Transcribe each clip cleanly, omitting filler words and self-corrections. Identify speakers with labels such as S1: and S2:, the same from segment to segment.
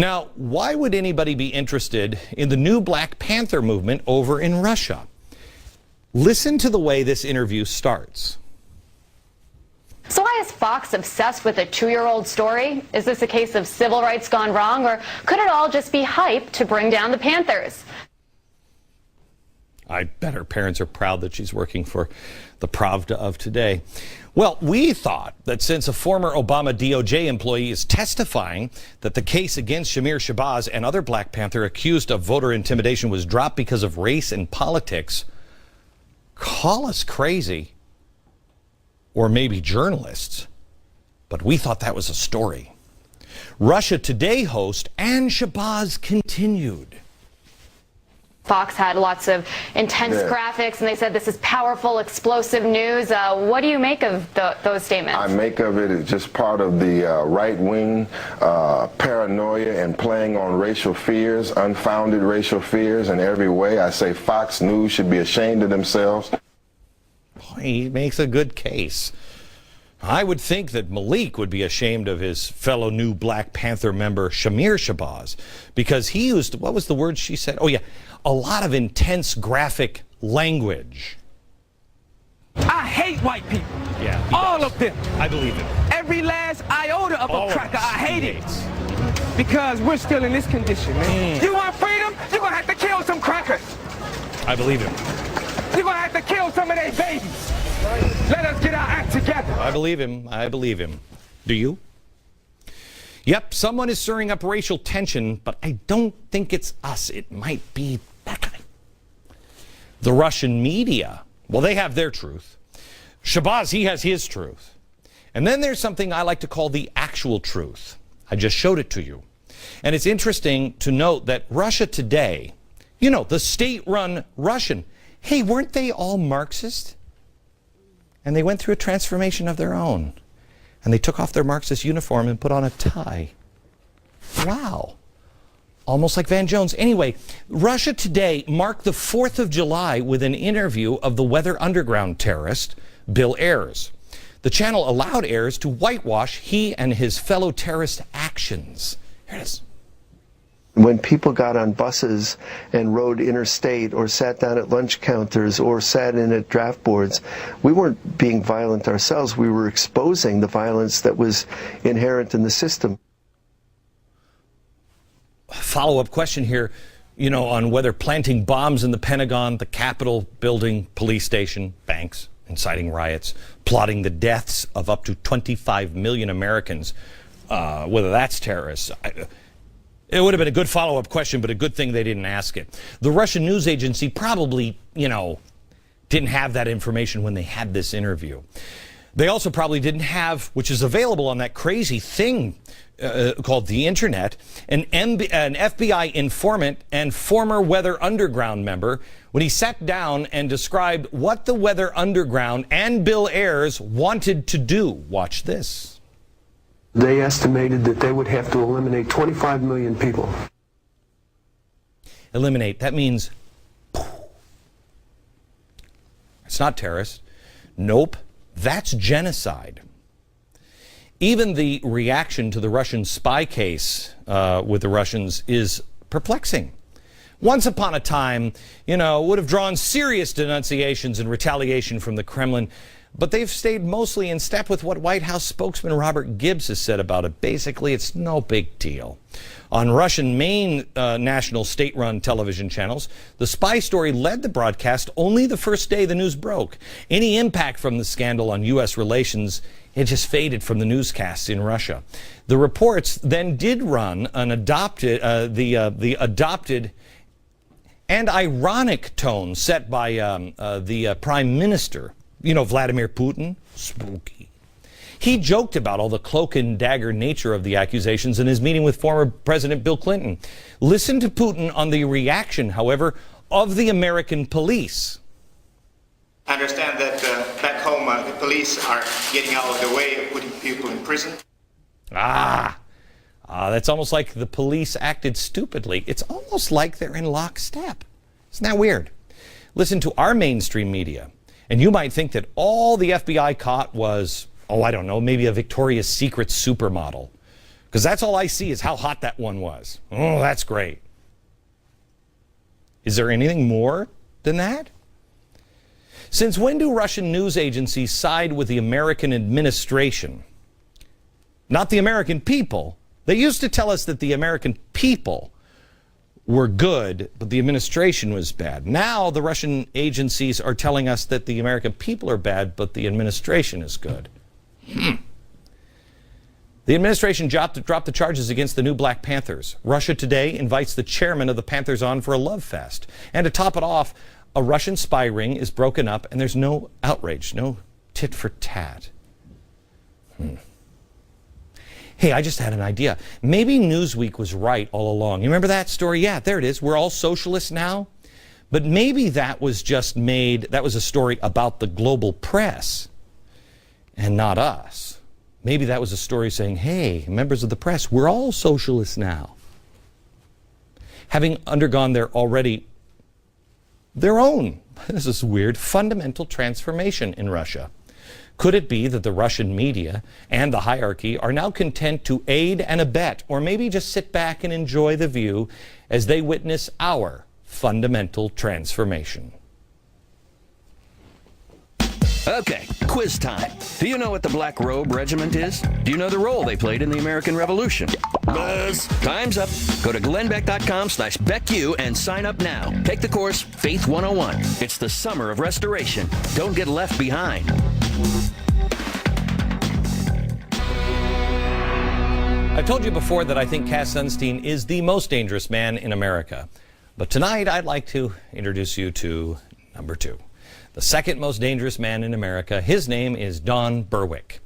S1: Now, why would anybody be interested in the new Black Panther movement over in Russia? Listen to the way this interview starts.
S2: So why is Fox obsessed with a 2-year-old story? Is this a case of civil rights gone wrong, or could it all just be hype to bring down the Panthers?
S1: I bet her parents are proud that she's working for the Pravda of today. Well, we thought that since a former Obama DOJ employee is testifying that the case against Shamir Shabazz and other Black Panther accused of voter intimidation was dropped because of race and politics, call us crazy, or maybe journalists, but we thought that was a story. Russia Today host Ann Shabazz continued.
S2: Fox had lots of intense graphics, and they said this is powerful, explosive news. What do you make of those statements?
S3: I make of it as just part of the right-wing paranoia and playing on racial fears, unfounded racial fears in every way. I say Fox News should be ashamed of themselves.
S1: He makes a good case. I would think that Malik would be ashamed of his fellow new Black Panther member, Shamir Shabazz, because he used, what was the word she said? Oh, yeah, a lot of intense graphic language.
S4: I hate white people.
S1: Yeah.
S4: All of them.
S1: I believe it.
S4: Every last iota of a cracker, I hate it.
S1: Hates.
S4: Because we're still in this condition, man. You want freedom? You're going to have to kill some crackers.
S1: I believe him.
S4: You're going to have to kill some of their babies. Let us get our act together.
S1: I believe him. I believe him. Do you? Yep, someone is stirring up racial tension, but I don't think it's us. It might be that guy. The Russian media, well, they have their truth. Shabazz, he has his truth. And then there's something I like to call the actual truth. I just showed it to you. And it's interesting to note that Russia Today, you know, the state-run Russian, hey, weren't they all Marxist? And they went through a transformation of their own. And they took off their Marxist uniform and put on a tie. Wow. Almost like Van Jones. Anyway, Russia Today marked the 4th of July with an interview of the Weather Underground terrorist, Bill Ayers. The channel allowed Ayers to whitewash he and his fellow terrorist actions. Here it is.
S5: When people got on buses and rode interstate or sat down at lunch counters or sat in at draft boards, we weren't being violent ourselves. We were exposing the violence that was inherent in the system.
S1: Follow-up question here, you know, on whether planting bombs in the Pentagon, the Capitol building, police station, banks, inciting riots, plotting the deaths of up to 25 million Americans, whether that's terrorists. It would have been a good follow-up question, but a good thing they didn't ask it. The Russian news agency probably, you know, didn't have that information when they had this interview. They also probably didn't have, which is available on that crazy thing called the internet, an FBI informant and former Weather Underground member when he sat down and described what the Weather Underground and Bill Ayers wanted to do. Watch this.
S6: They estimated that they would have to eliminate 25 million people.
S1: Eliminate, that means it's not terrorist. Nope, that's genocide. Even the reaction to the Russian spy case with the Russians is perplexing. Once upon a time, you know, would have drawn serious denunciations and retaliation from the Kremlin, but they've stayed mostly in step with what White House spokesman Robert Gibbs has said about it. Basically, it's no big deal. On Russian main national state-run television channels, the spy story led the broadcast only the first day the news broke. Any impact from the scandal on U.S. relations, it just faded from the newscasts in Russia. The reports then did run an adopted and ironic tone set by the prime minister, you know, Vladimir Putin. Spooky. He joked about all the cloak and dagger nature of the accusations in his meeting with former President Bill Clinton. Listen to Putin on the reaction, however, of the American police.
S7: I understand that back home the police are getting out of the way of putting people in prison.
S1: That's almost like the police acted stupidly. It's almost like they're in lockstep. Isn't that weird? Listen to our mainstream media, and you might think that all the FBI caught was, oh, I don't know, maybe a Victoria's Secret supermodel Because that's all I see is how hot that one was. Oh, that's great. Is there anything more than that? Since when do Russian news agencies side with the American administration? Not the American people. They used to tell us that the American people were good, but the administration was bad. Now the Russian agencies are telling us that the American people are bad, but the administration is good. The administration dropped the charges against the new Black Panthers. Russia Today invites the chairman of the Panthers on for a love fest. And to top it off, a Russian spy ring is broken up and there's no outrage, no tit for tat. Hey, I just had an idea. Maybe Newsweek was right all along. You remember that story? Yeah, there it is. We're all socialists now. But maybe that was just that was a story about the global press and not us. Maybe that was a story saying, hey, members of the press, we're all socialists now. Having undergone their own, this is weird, fundamental transformation in Russia. Could it be that the Russian media and the hierarchy are now content to aid and abet, or maybe just sit back and enjoy the view as they witness our fundamental transformation?
S8: Okay, quiz time. Do you know what the Black Robe Regiment is? Do you know the role they played in the American Revolution? Buzz. Time's up. Go to glennbeck.com/BeckU and sign up now. Take the course Faith 101. It's the summer of restoration. Don't get left behind.
S1: I've told you before that I think Cass Sunstein is the most dangerous man in America. But tonight I'd like to introduce you to number 2. The second most dangerous man in America. His name is Don Berwick.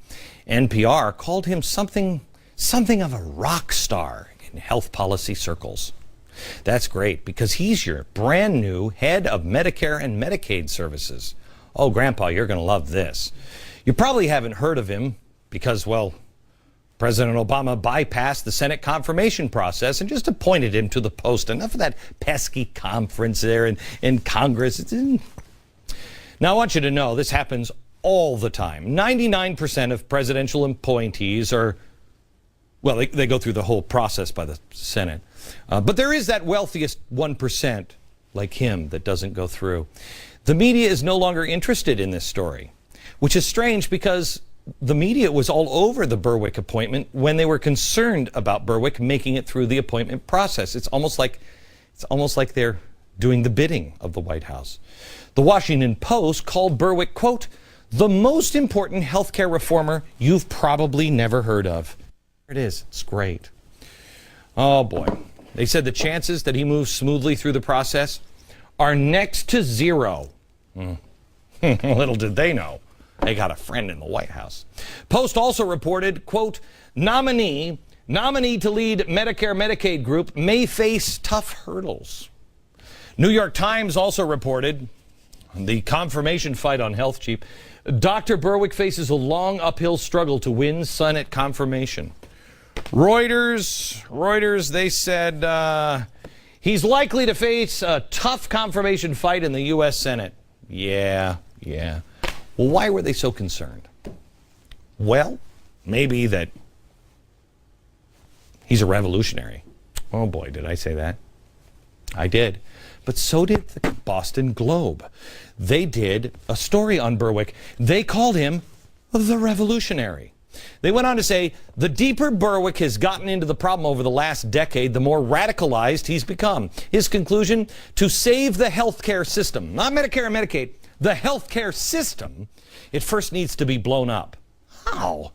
S1: NPR called him something of a rock star in health policy circles. That's great because he's your brand new head of Medicare and Medicaid services. Oh, Grandpa, you're going to love this. You probably haven't heard of him because, well, President Obama bypassed the Senate confirmation process and just appointed him to the post. Enough of that pesky conference there in Congress. Now, I want you to know this happens all the time. 99% of presidential appointees are, well, they go through the whole process by the Senate. But there is that wealthiest 1% like him that doesn't go through. The media is no longer interested in this story, which is strange because the media was all over the Berwick appointment when they were concerned about Berwick making it through the appointment process. It's almost like they're doing the bidding of the White House. The Washington Post called Berwick, quote, the most important healthcare reformer you've probably never heard of. There it is. It's great. Oh, boy. They said the chances that he moves smoothly through the process are next to zero. Little did they know. They got a friend in the White House. Post also reported, quote, nominee to lead Medicare-Medicaid group may face tough hurdles. New York Times also reported the confirmation fight on Health Cheap. Dr. Berwick faces a long uphill struggle to win Senate confirmation. Reuters, they said he's likely to face a tough confirmation fight in the U.S. Senate. Yeah. Well, why were they so concerned? Well, maybe that he's a revolutionary. Oh boy, did I say that? I did. But so did the Boston Globe. They did a story on Berwick. They called him the revolutionary. They went on to say, the deeper Berwick has gotten into the problem over the last decade, the more radicalized he's become. His conclusion, to save the healthcare system, not Medicare and Medicaid, the healthcare system, it first needs to be blown up. How?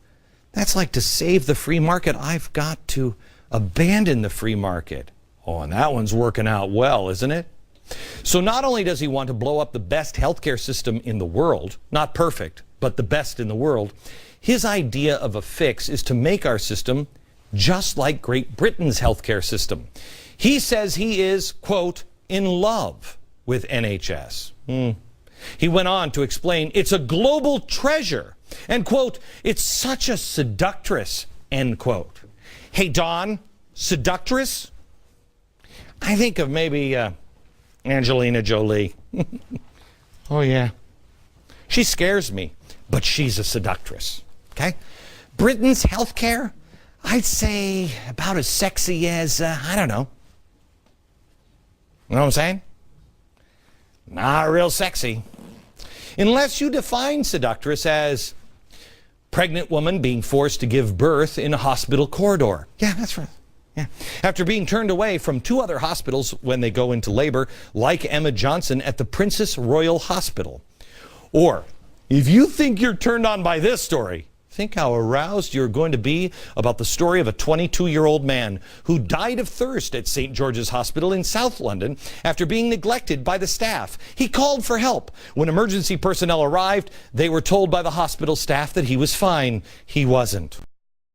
S1: That's like to save the free market. I've got to abandon the free market. Oh, and that one's working out well, isn't it? So not only does he want to blow up the best healthcare system in the world, not perfect, but the best in the world, his idea of a fix is to make our system just like Great Britain's healthcare system. He says he is, quote, in love with NHS. He went on to explain it's a global treasure and, quote, it's such a seductress, end quote. Hey, Don, seductress? I think of maybe Angelina Jolie. Oh, yeah. She scares me, but she's a seductress. Okay? Britain's health care, I'd say about as sexy as, I don't know. You know what I'm saying? Not real sexy. Unless you define seductress as pregnant woman being forced to give birth in a hospital corridor. Yeah, that's right. Yeah. After being turned away from 2 other hospitals when they go into labor, like Emma Johnson at the Princess Royal Hospital. Or, if you think you're turned on by this story, think how aroused you're going to be about the story of a 22-year-old man who died of thirst at St. George's Hospital in South London after being neglected by the staff. He called for help. When emergency personnel arrived, they were told by the hospital staff that he was fine. He wasn't.